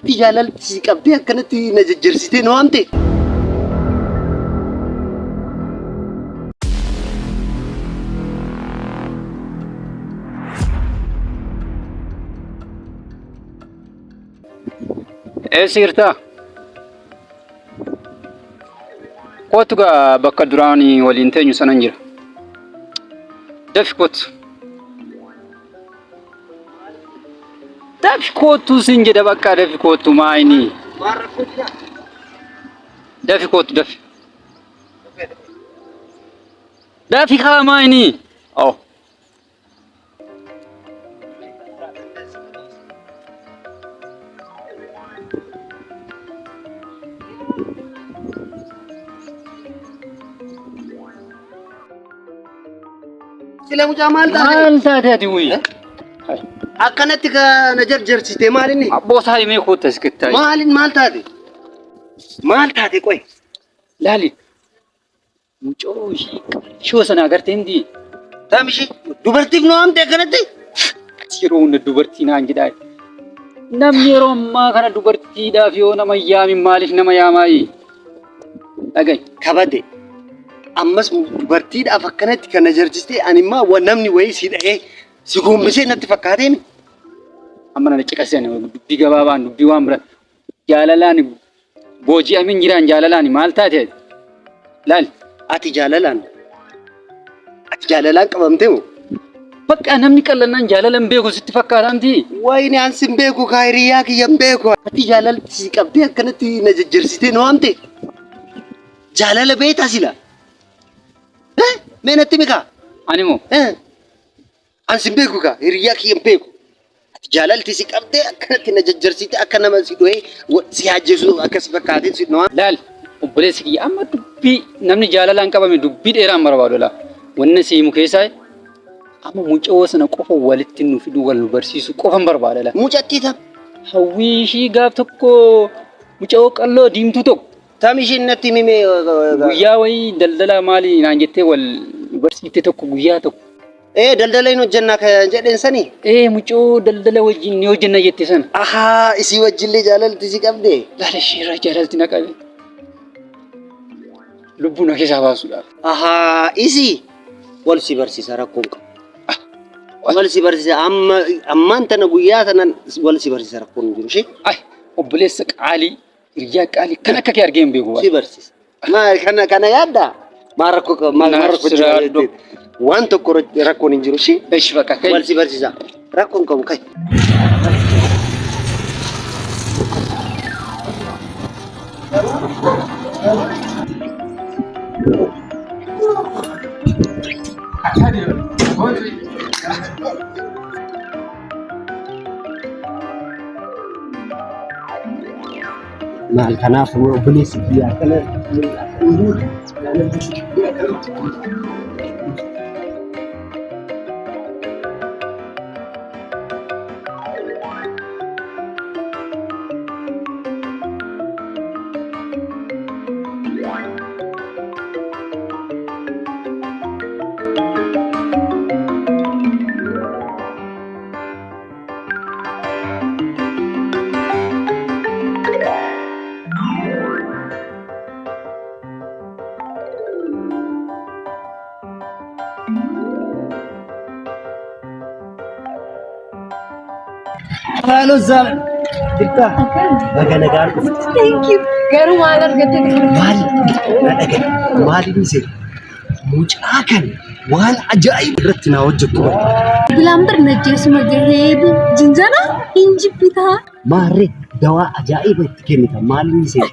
Ati jaalalti qabdee akkanatti na jajjarsitee na waamte. Sirta. Kootu gaa bakka duraanii waliin teenyu sanan jira. Dafi kootu. Dafi kootu sin jedha bakka dafi kootu maayini. Dafi kootu dafi. Dafi kaa maayini. Oh. Sila mucaa maal taatee wuyi. Akkanatti ka na jarjarsitee maalinni? Abboosaa himee kootas kittaa. Maal taate? Maal taate qoy? Laali. Mucoo ishii shoo sana agartee hindi. Taamishi dubartiif nu waamte akkanatti? Yeroo hunda dubartii naan jedhaa. Namni yeroo ammaa kana dubartiidhaaf yoo nama yaamin maaliif nama yaamaayi? Dhaga'i. Kabade. Ammas dubartiidhaaf akkanatti kana jarjistee animmaa namni wayii si dha'ee si gombisee natti fakkaateemi. Amma na ciqasee dubbii gabaabaan dubbii waan bira jaalalaan booji'amin jiraan jaalalaan maal taate? Laal. Ati jaalalaan qabamtee moo? Bakka namni qal'annaan jaalalan beeku sitti fakkaatanti. Wayini ansin beeku kaayiriyaa kiyyan beeku. Ati jaalalti qabdee akkanatti na jajjarsitee na waamte. Jaalala beektaa sila. Meenatti mikaa? Ani moo? Ansin beeku kaa hiriyaa kiyyan beeku. Ati jaalalti si qabdee akkanatti na jajjarsitee akka nama si dho'ee si hajjesu akkas fakkaatee si na waamte. Laal obboleessi kiyya amma dubbii namni jaalalaan qabame dubbii dheeraan barbaadu laa. Wanni si himu keessaa amma mucoo sana qofa walitti nu fidu wal barsiisu qofan barbaada laa. Mucattii tam. Hawwii ishii gaaf tokko mucoo qalloo diimtuu tokko. Tam ishiin natti himee guyyaa wayii daldala maali naan jettee wal barsiifte tokko guyyaa tokko. Daldala hin hojjannaa kan jedheen sanii? Mucoo daldala wajjin ni hojjanna jette sana. Ahaa isii wajjillee jaalalti si qabdee? Laala ishiirraa jaalalti na qabe. Lubbuu na keessaa baasuudhaaf. Ahaa isii wal si barsiisa rakkoon qabu. Wal si barsiisa ammaan tana guyyaa tanan wal si barsiisa rakkoon jiru shee? Obboleessa qaalii hiriyaa qaalii kan akka kee argee hin beeku. Si barsiisa. Kana yaaddaa? Maal rakkoo jira? Waan tokko rakkoon hin jiru shee? Eesh bakka kai. Wal si barsiisa. Rakkoon qabu kai. Maal kanaaf obboleessi biyyaa kana Halo Zal, kita. Naga-nagaan ko. Thank you. Garuu maal argatte? Maal ini sih? Mucaa kan waan ajaa'ib irratti na hojjettu. Bilaan barnajjeesuma gaheebi jinjana injibbitaa. Maarree dawaa ajaa'iba itti kennita. Maal ini sih?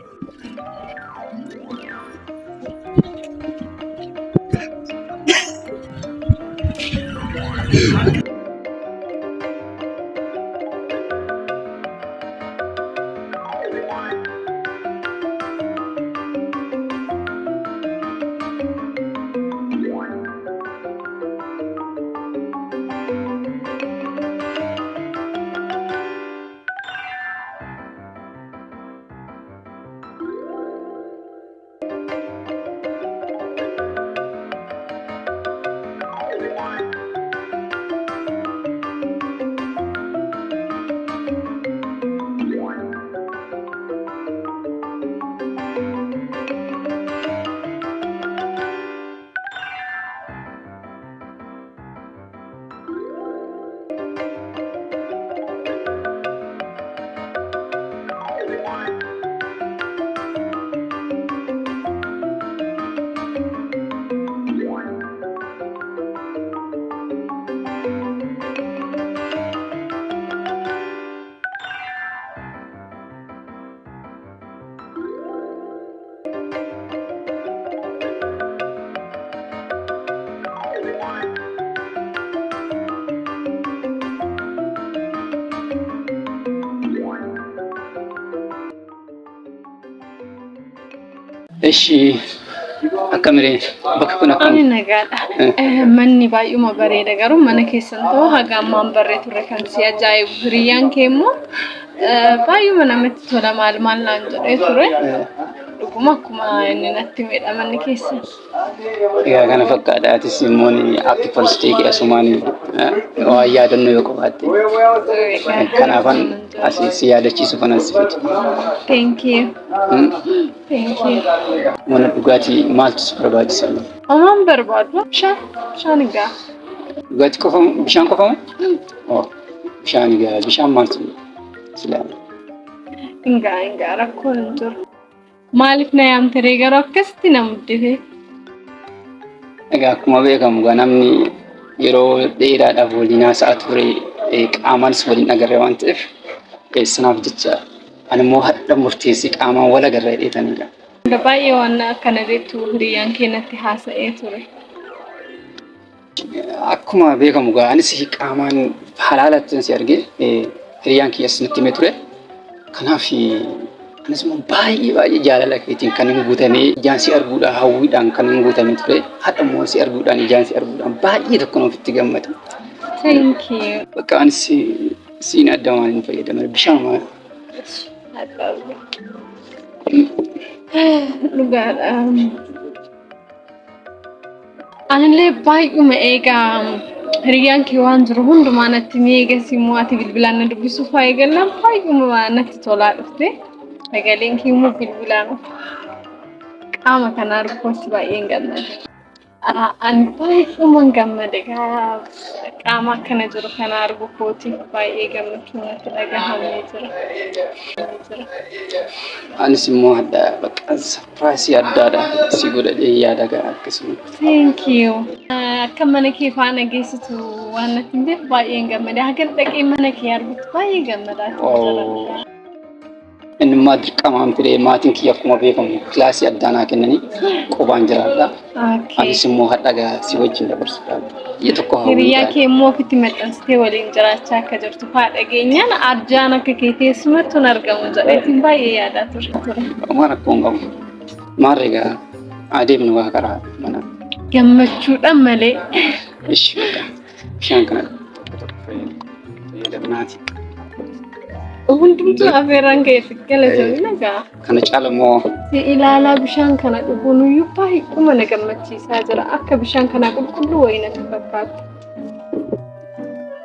እሺ አከምሬ በከኩና አኒ ነጋዳ ማንኒ ባዩማ በሬደ ገሩ ማነ ኬሰንቶ ሀጋማን በሬ ቱረከን ሲያጃይ ብሪያን ኬሞ ባዩማ ነመት ቶላ ማልማል ናንጀ ቱረ ዱጉማ ኩማ እንነቲ ሜዳ ማን ኬሰን ያ ገነ ፈቃዳቲ ሲሞኒ አክቲ ፖሊስቴክ ያሱማኒ ዋያ ደነ የቆባቲ ከናፋን አሲሲ ያለቺ ሱፈናስ ፊት ቴንክ ዩ ሞነ ዱጋቲ ማልትስ ፕሮቫይድስ ነው አማን በርባዱ ሻንጋ ዱጋቲ ኮፈም ቢሻን ኮፈም ሻንጋ ቢሻን ማለት ስላለ እንጋ ረኮን እንtur ማሊፍ ነው ያም ተሬገሮ ከስቲ ነው ምድፌ እጋ ኩማ በከም ጋናምኒ የሮ ዴራ ዳቦሊና ሰዓት ፍሬ ቃማንስ ወዲን ነገር ያንጥፍ ስናፍ ድቻ አንሞ ሀደ ሙርቴሲ ቃማን ወላ ገረ ዴተንጋ ገባይ ዋና ከነዴቱ ሁሪያን ከነቲ ሀሰኤ ቱሬ አኩማ በከም ጋንስ ቃማን ሐላላትን ሲያርገ ሪያን ከስንት ሜትር ከናፊ አነስሞ ባይ ጃላላ ከቲን ከነን ጉተኔ ጃንሲ አርጉዳ ሀዊዳን ከነን ጉተኔ ትሬ ሀደሞ ሲአርጉዳን ጃንሲ አርጉዳን ባይ ተኮኖ ፍትገመት ቴንክ ዩ በቃ አንሲ ሲና አዳማን ፈየደመ ቢሻማ አጣው ሉጋር አንለ ባዩ መኤጋ ሪያን ኪዋን ዝሩ ሁንዱ ማነት ሜጋ ሲሙአቲ ቢልብላን ድብሱ ፋይገና ባዩ ማነት ቶላጥቴ ነገሌን ኪሙ ቢልብላኑ ቃማ ከናርኮስ ባየን ገመደ አንባይ ፉመን ገመደ ቃማ ከነጅሩ ከናርጉ ኮቲ ባየ ገመቹ ነትለጋ ሀሜትራ አንሲ ሞሃዳ በቃ ሰርፕራይዝ ያዳዳ ሲጎደደ ያዳጋ አክስሙ ቴንክ ዩ ከመነኪ ፋና ጌስቱ ዋነት እንደ ባየን ገመደ ሀገር ጠቂ መነኪ ያርጉት ባየ ገመዳት እንማ ድርቀማም ትሬ ማቲን ከየኩማ በከም ክላስ ያዳና ከነኒ ቆባን ጅራዳ አንስሞ ሀዳጋ ሲወጅ እንደበርስዳል የተቆሃው ሪያ ከሞ ፍት መጣስቴ ወሊን ጅራቻ ከጀርቱ ፋደገኛን አርጃና ከኬቴስ መቱን አርገሙ ዘሬቲን ባየ ያዳቱ ማራ ኮንጋም ማረጋ አዴም ነው ጋራ ማና ገመቹ ደመሌ እሺ በቃ ሻንከና የደምናቲ ሁንዱምቱ አፌራን ከየፍከለ ዘውነጋ ከነጫለሞ ኢላላ ብሻን ከና ዱጉኑ ይባይ ቁመ ነገመቺ ሳጀራ አከ ብሻን ከና ቁልቁሉ ወይነ ተፈካት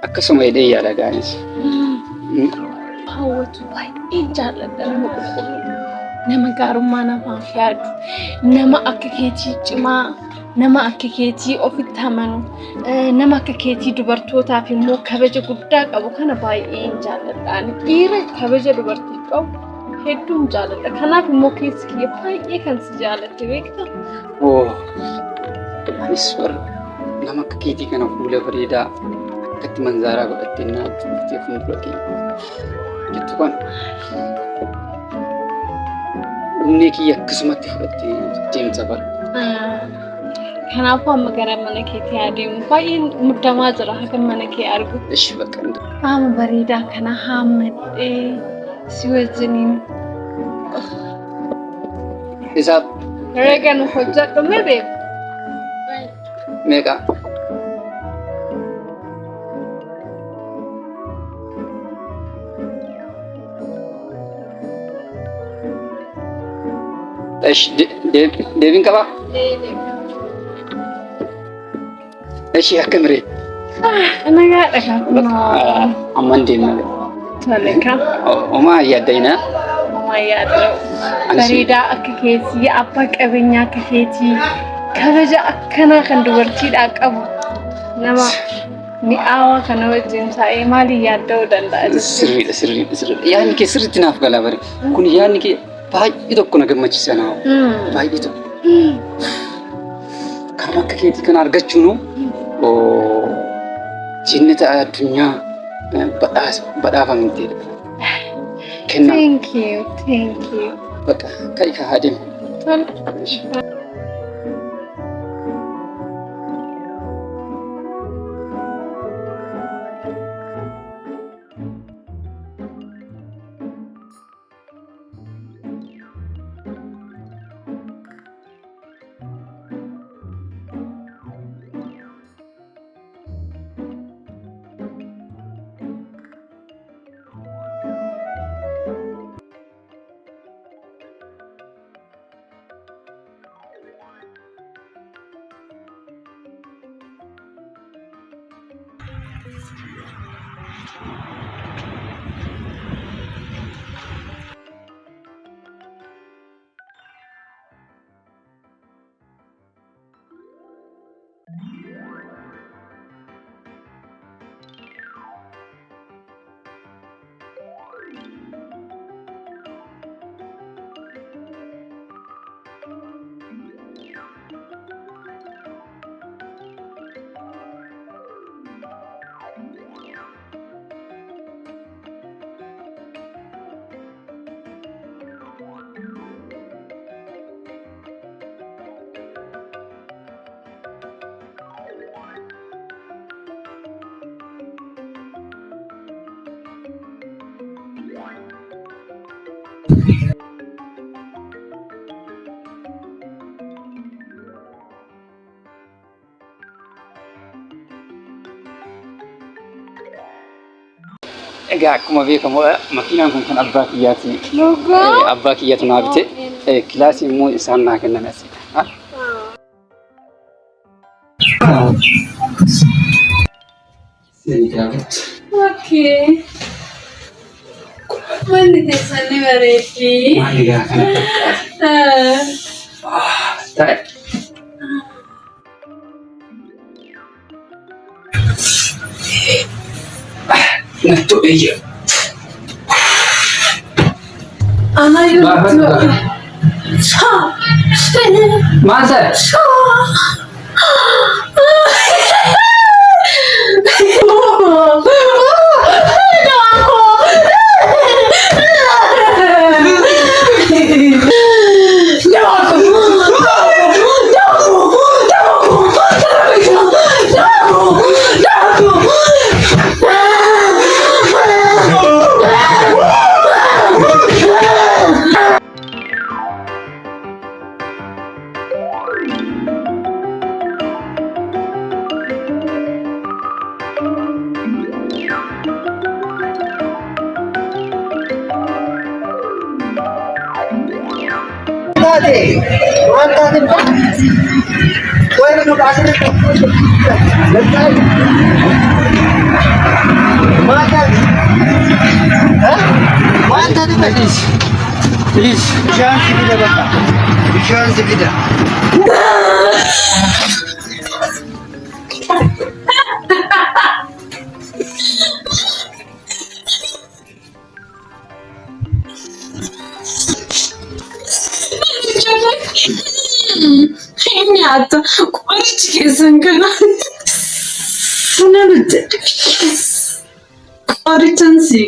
አከሰሙ ሄደ ያዳጋንስ ሀወቱ ባይ ኢንጃለ ደረመ ቁልቁሉ ነመጋሩማ ነፋፊያዱ ነማ አከኬቲ ጭማ nama akka keetii ofitti amanu nama akka keetii dubartootaaf immoo kabaja guddaa qabu kana baay'een jaalladha. Dhiira kabaja dubartii qabu hedduun jaalladha. Kanaaf immoo keessi kiyya baay'ee kan si jaallatte beektaa? Anis warra nama akka keetii kana fuula bareedaa akkatti manzaaraa godhattee naaf fuuldura kee jettu kan humnee kiyya akkasumatti fudhattee deemsa bara. Kanaafuu amma gara mana keetii adeemu baay'een muddamaa jira hakan mana kee argu. Ishi bakka inda. Qaama bareedaa kana haammadhee si wajjiniin. Hisaab. Reegan hojjedhu mee beeku? Meeqa? Ishi deebiin qabaa? እሺ አከምሬ ነጋዳ ካኩና አማንዴ ነው ተለካ ኦማ ያዳይና ኦማ ያዳው በሪዳ አከኬቲ አባ ቀበኛ አከኬቲ ከበጃ አከና ከንድ ወርቲ ዳቀቡ ነማ mi'aawa kana wajjin taa'ee maali yaadda'uu danda'a? Sirriidha. Yaadni kee sirriitti naaf gala bare. Kun yaadni kee baay'ee tokko na gammachiisa naa. Baay'ee tokko. Kan akka keetii kana argachuun jinnata addunyaa badhaafamteedha. Kennaa. Thank you. Bakka ka'ii kaa adeemu. Tole. Egaa akkuma beekamu makiinaan kun kan abbaa kiyyaati. Abbaa kiyyatu naa bite. Kilaasii immoo isaan naa kennan asidha. Okay. Manni keessan ni bareeddi. Maali gaa kana fakkaata? Ta'e. Nattu iyya. Ana yurtu. Maal ta'e? Please. Chance vida. Niata, quanti che sanno? Non è vero. Quanti tanti.